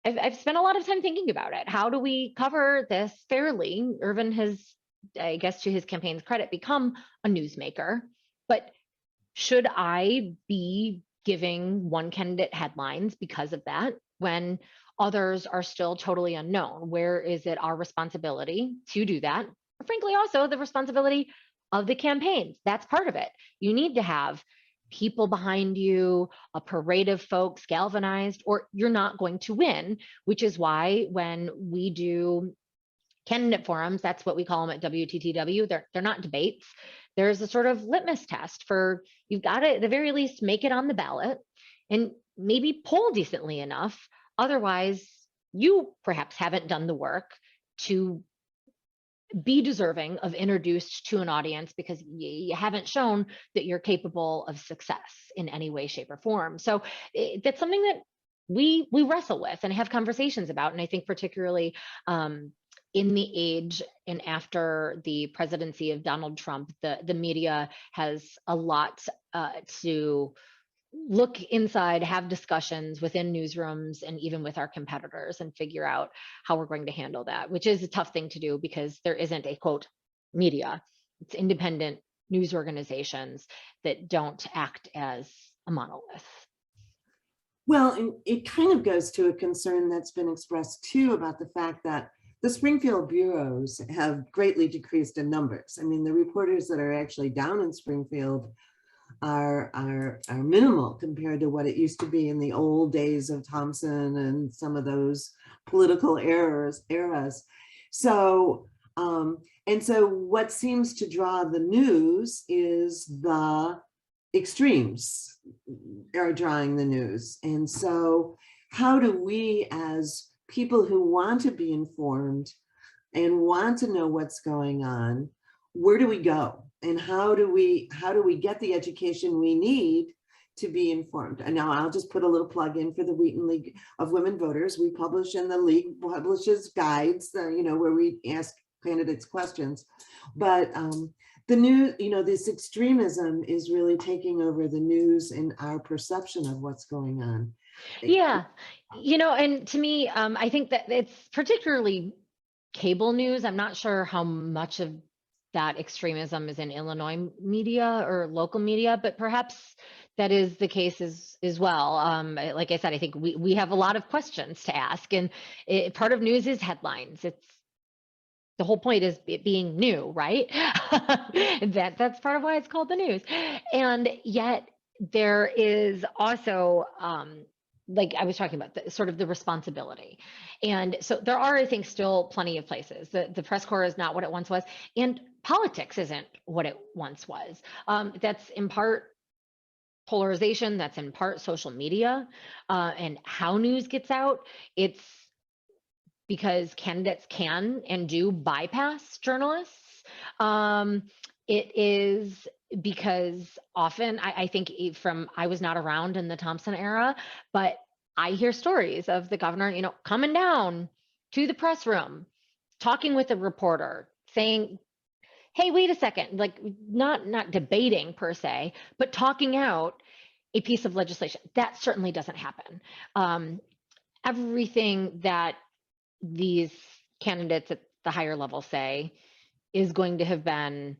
I've spent a lot of time thinking about it. How do we cover this fairly? Irvin has, I guess to his campaign's credit, become a newsmaker, but should I be giving one candidate headlines because of that when others are still totally unknown? Where is it our responsibility to do that? Or frankly, also the responsibility of the campaigns. That's part of it. You need to have people behind you, a parade of folks galvanized, or you're not going to win, which is why when we do candidate forums, that's what we call them at WTTW. They're not debates. There's a sort of litmus test for, you've got to at the very least make it on the ballot and maybe poll decently enough. Otherwise, you perhaps haven't done the work to be deserving of introduced to an audience because you haven't shown that you're capable of success in any way, shape, or form. So that's something that we wrestle with and have conversations about. And I think particularly in the age and after the presidency of Donald Trump, the media has a lot to look inside, have discussions within newsrooms and even with our competitors and figure out how we're going to handle that, which is a tough thing to do because there isn't a quote media. It's independent news organizations that don't act as a monolith. Well, it kind of goes to a concern that's been expressed too about the fact that the Springfield bureaus have greatly decreased in numbers. I mean, the reporters that are actually down in Springfield are minimal compared to what it used to be in the old days of Thompson and some of those political eras. So, and so what seems to draw the news is the extremes are drawing the news. And so how do we, as people who want to be informed and want to know what's going on, where do we go? And how do we get the education we need to be informed? And now I'll just put a little plug in for the Wheaton League of Women Voters. We publish, and the league publishes guides, where we ask candidates questions. But the news, this extremism is really taking over the news and our perception of what's going on. Yeah, and to me, I think that it's particularly cable news. I'm not sure how much of that extremism is in Illinois media or local media, but perhaps that is the case as well. Like I said, I think we have a lot of questions to ask, and part of news is headlines. It's the whole point is it being new, right? That's part of why it's called the news. And yet there is also, like I was talking about, sort of the responsibility. And so there are, I think, still plenty of places. The press corps is not what it once was, and politics isn't what it once was. That's in part polarization, that's in part social media, and how news gets out. It's because candidates can and do bypass journalists. It is because often, I think I was not around in the Thompson era, but I hear stories of the governor, coming down to the press room, talking with a reporter, saying, hey, wait a second, like not debating per se, but talking out a piece of legislation. That certainly doesn't happen. Everything that these candidates at the higher level say is going to have been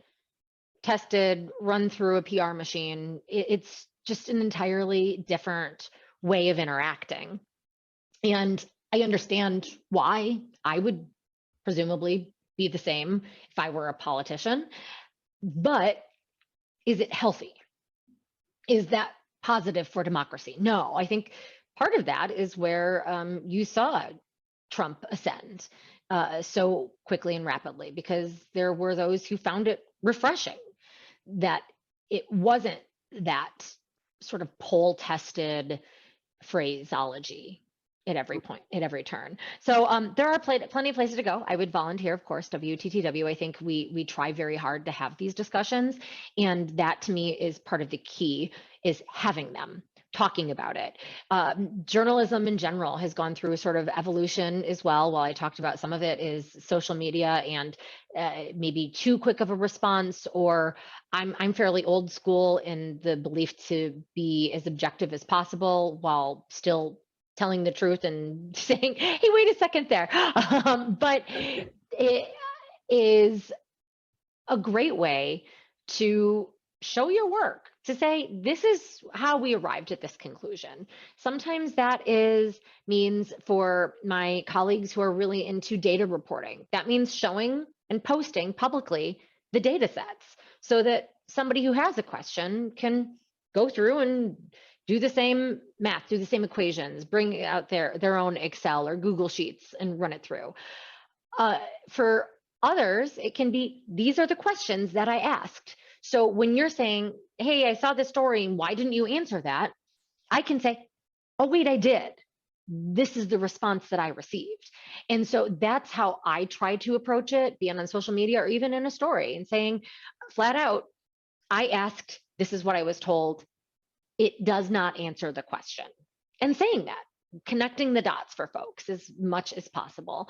tested, run through a PR machine. It's just an entirely different way of interacting. And I understand why. I would presumably be the same if I were a politician. But is it healthy? Is that positive for democracy? No, I think part of that is where you saw Trump ascend so quickly and rapidly, because there were those who found it refreshing that it wasn't that sort of poll tested phraseology at every point, at every turn. So there are plenty of places to go. I would volunteer, of course, WTTW. I think we try very hard to have these discussions, and that to me is part of the key, is having them, talking about it. Journalism in general has gone through a sort of evolution as well. While I talked about some of it is social media and maybe too quick of a response, or I'm fairly old school in the belief to be as objective as possible while still telling the truth and saying, hey, wait a second there. But it is a great way to show your work, to say, this is how we arrived at this conclusion. Sometimes that means for my colleagues who are really into data reporting, that means showing and posting publicly the data sets so that somebody who has a question can go through and do the same math, do the same equations, bring out their own Excel or Google Sheets and run it through. For others, it can be, these are the questions that I asked. So when you're saying, hey, I saw this story and why didn't you answer that? I can say, oh, wait, I did. This is the response that I received. And so that's how I try to approach it, be it on social media or even in a story, and saying flat out, I asked, this is what I was told. It does not answer the question. And saying that, connecting the dots for folks as much as possible.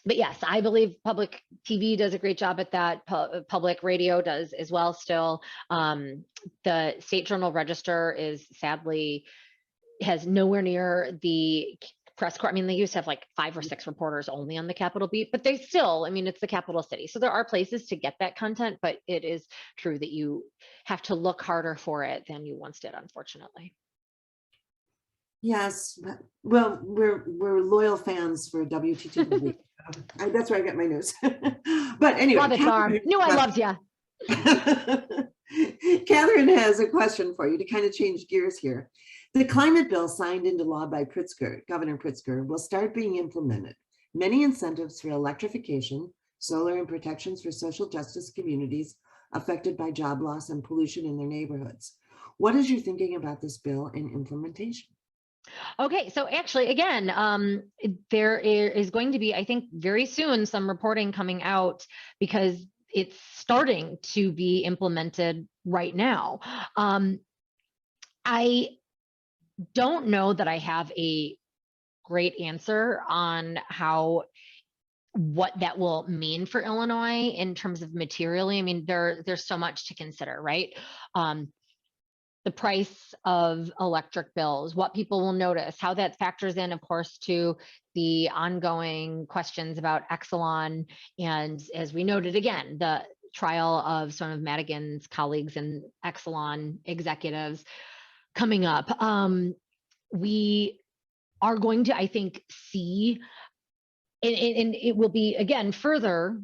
But yes, I believe public TV does a great job at that. Public radio does as well still. The State Journal Register has nowhere near the press corps. I mean, they used to have like 5 or 6 reporters only on the Capitol beat, but they still, I mean, it's the capital city. So there are places to get that content, but it is true that you have to look harder for it than you once did, unfortunately. Yes, well, we're loyal fans for WTTV. That's where I get my news. But anyway, Love it, Barb. Knew I loved you. Catherine has a question for you to kind of change gears here. The climate bill signed into law by Governor Pritzker will start being implemented. Many incentives for electrification, solar, and protections for social justice communities affected by job loss and pollution in their neighborhoods. What is your thinking about this bill and implementation? Okay, so actually, again, there is going to be, I think, very soon some reporting coming out, because it's starting to be implemented right now. I don't know that I have a great answer on what that will mean for Illinois in terms of materially. I mean, there's so much to consider, right? The price of electric bills, what people will notice, how that factors in, of course, to the ongoing questions about Exelon. And as we noted again, the trial of some of Madigan's colleagues and Exelon executives coming up. We are going to, I think, see and it will be, again, further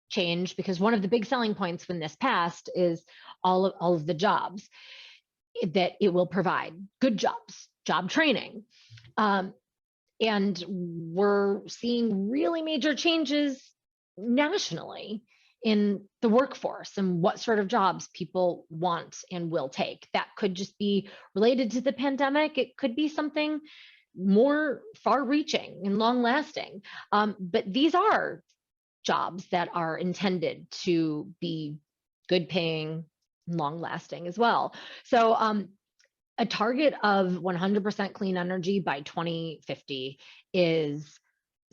changed because one of the big selling points when this passed is all of the jobs that it will provide, good jobs, job training. And we're seeing really major changes nationally in the workforce and what sort of jobs people want and will take. That could just be related to the pandemic. It could be something more far-reaching and long-lasting. But these are jobs that are intended to be good-paying, long-lasting as well. So a target of 100% clean energy by 2050 is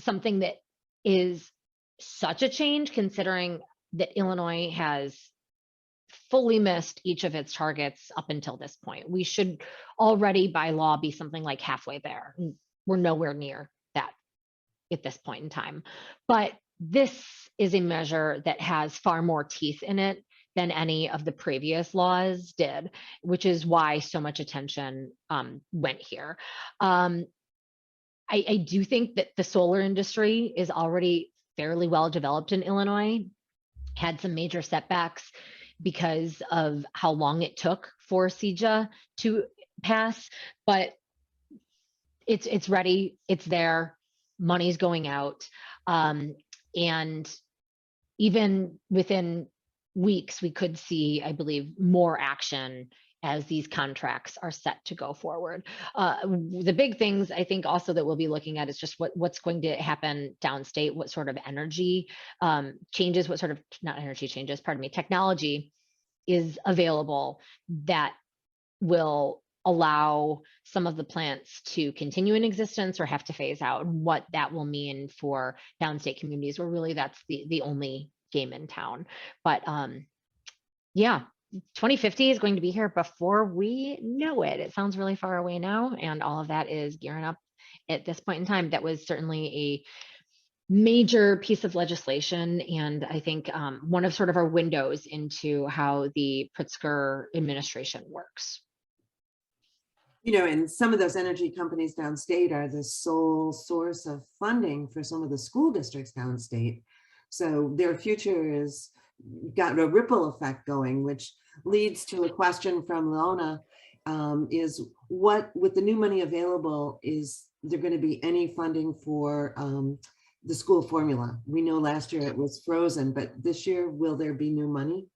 something that is such a change, considering that Illinois has fully missed each of its targets up until this point. We should already by law be something like halfway there. We're nowhere near that at this point in time. But this is a measure that has far more teeth in it than any of the previous laws did, which is why so much attention went here. I do think that the solar industry is already fairly well developed in Illinois, had some major setbacks because of how long it took for CEJA to pass, but it's ready, it's there, money's going out. And even within weeks, we could see, I believe, more action as these contracts are set to go forward. The big things I think also that we'll be looking at is just what's going to happen downstate, what sort of energy changes, what sort of, not energy changes, pardon me, technology is available that will allow some of the plants to continue in existence or have to phase out, and what that will mean for downstate communities where really that's the only game in town. But yeah, 2050 is going to be here before we know it. It sounds really far away now, and all of that is gearing up at this point in time. That was certainly a major piece of legislation, and I think one of sort of our windows into how the Pritzker administration works. You know, and some of those energy companies downstate are the sole source of funding for some of the school districts downstate. So their future is got a ripple effect going, which leads to a question from Lona, is what, with the new money available, is there going to be any funding for the school formula? We know last year it was frozen, but this year, will there be new money?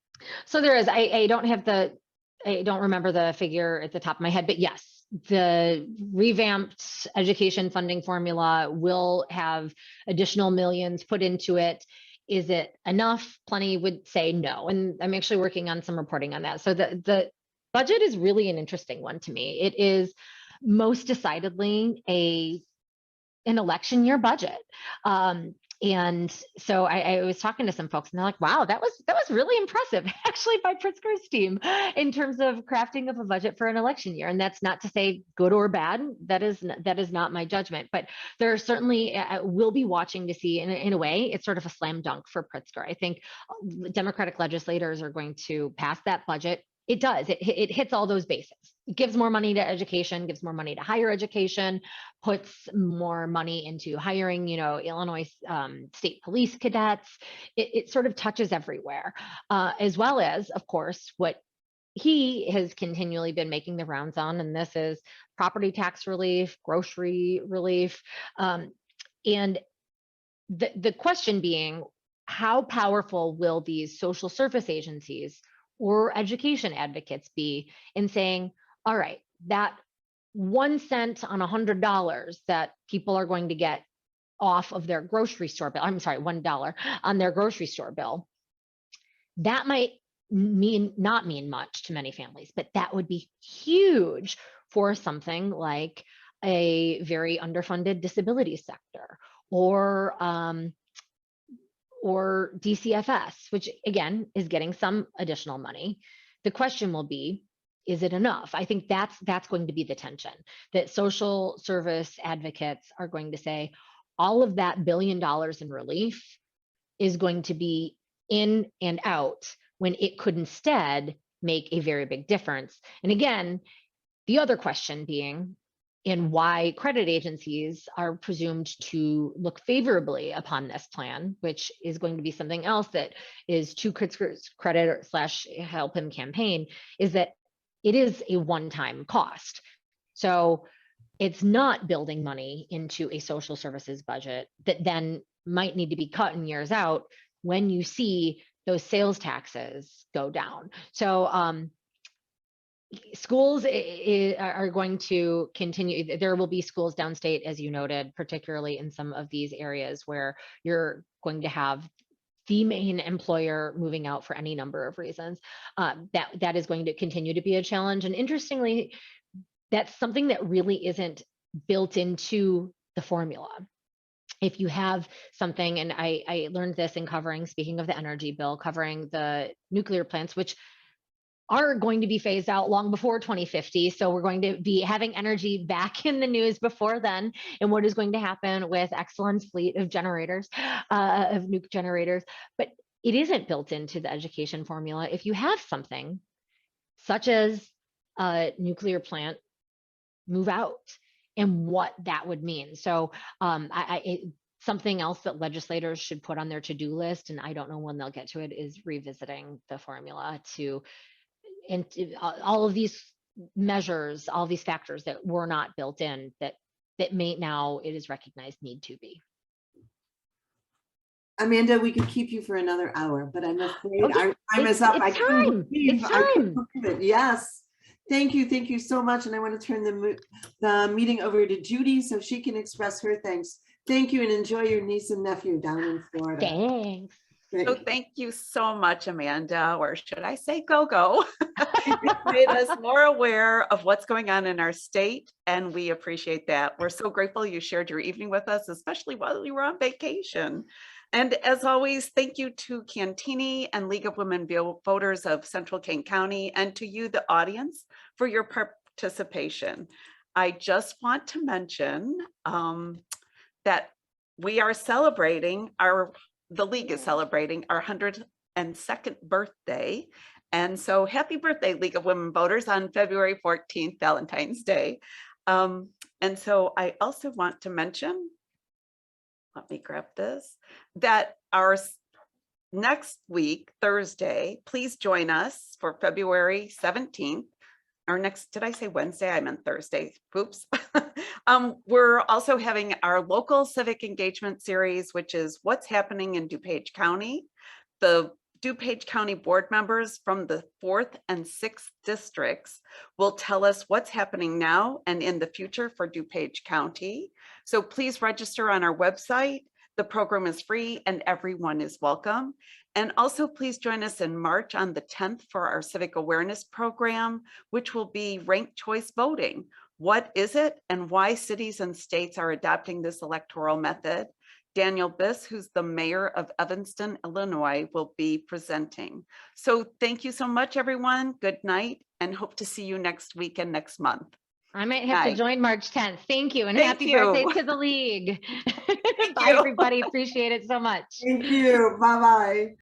So there is, I don't remember the figure at the top of my head, but yes, the revamped education funding formula will have additional millions put into it. Is it enough? Plenty would say no. And I'm actually working on some reporting on that. So the budget is really an interesting one to me. It is most decidedly an election year budget. And so I was talking to some folks and they're like, wow, that was really impressive actually by Pritzker's team in terms of crafting of a budget for an election year. And that's not to say good or bad. That is not my judgment, but there certainly will be watching to see in a way, it's sort of a slam dunk for Pritzker. I think Democratic legislators are going to pass that budget. It does. It hits all those bases. It gives more money to education, gives more money to higher education, puts more money into hiring, Illinois state police cadets. It sort of touches everywhere, as well as, of course, what he has continually been making the rounds on, and this is property tax relief, grocery relief, and the question being, how powerful will these social service agencies or education advocates be in saying, all right, that 1 cent on $100 that people are going to get off of their grocery store bill, I'm sorry, $1 on their grocery store bill, that might not mean much to many families, but that would be huge for something like a very underfunded disability sector or DCFS, which again is getting some additional money. The question will be, is it enough? I think that's going to be the tension, that social service advocates are going to say, all of that $1 billion in relief is going to be in and out when it could instead make a very big difference. And again, the other question being, and why credit agencies are presumed to look favorably upon this plan, which is going to be something else that is to Kritzker's credit / help him campaign, is that it is a one-time cost. So it's not building money into a social services budget that then might need to be cut in years out when you see those sales taxes go down. So schools are going to continue. There will be schools downstate, as you noted, particularly in some of these areas where you're going to have the main employer moving out for any number of reasons. That is going to continue to be a challenge. And interestingly, that's something that really isn't built into the formula. If you have something, and I learned this in covering, speaking of the energy bill, covering the nuclear plants, which are going to be phased out long before 2050. So we're going to be having energy back in the news before then, and what is going to happen with Exelon's fleet of generators, of nuke generators. But it isn't built into the education formula. If you have something such as a nuclear plant move out and what that would mean. So something else that legislators should put on their to-do list, and I don't know when they'll get to it, is revisiting the formula to all of these measures, all these factors that were not built in that may now, it is recognized, need to be. Amanda, we could keep you for another hour, but I'm afraid Okay. our time is up. It's time. It's time. Yes. Thank you so much. And I want to turn the meeting over to Judy so she can express her thanks. Thank you, and enjoy your niece and nephew down in Florida. Thanks. So thank you so much, Amanda, or should I say go. You've made us more aware of what's going on in our state, and we appreciate that. We're so grateful you shared your evening with us, especially while you were on vacation. And as always, thank you to Cantigny and League of Women Voters of Central Kane County, and to you, the audience, for your participation. I just want to mention that we are celebrating the League is celebrating our 102nd birthday. And so happy birthday, League of Women Voters, on February 14th, Valentine's Day. And so I also want to mention, let me grab this, that our next week, Thursday, please join us for February 17th. Our next, did I say Wednesday? I meant Thursday. Oops. We're also having our local civic engagement series, which is what's happening in DuPage County. The DuPage County board members from the 4th and 6th districts will tell us what's happening now and in the future for DuPage County. So please register on our website. The program is free and everyone is welcome. And also please join us in March on the 10th for our civic awareness program, which will be ranked choice voting. What is it and why cities and states are adopting this electoral method? Daniel Biss, who's the mayor of Evanston, Illinois, will be presenting. So thank you so much, everyone. Good night, and hope to see you next week and next month. I might have to join March 10th. Thank you, and Thank happy you. birthday to the League. Bye, you. everybody. Appreciate it so much. Thank you. Bye-bye.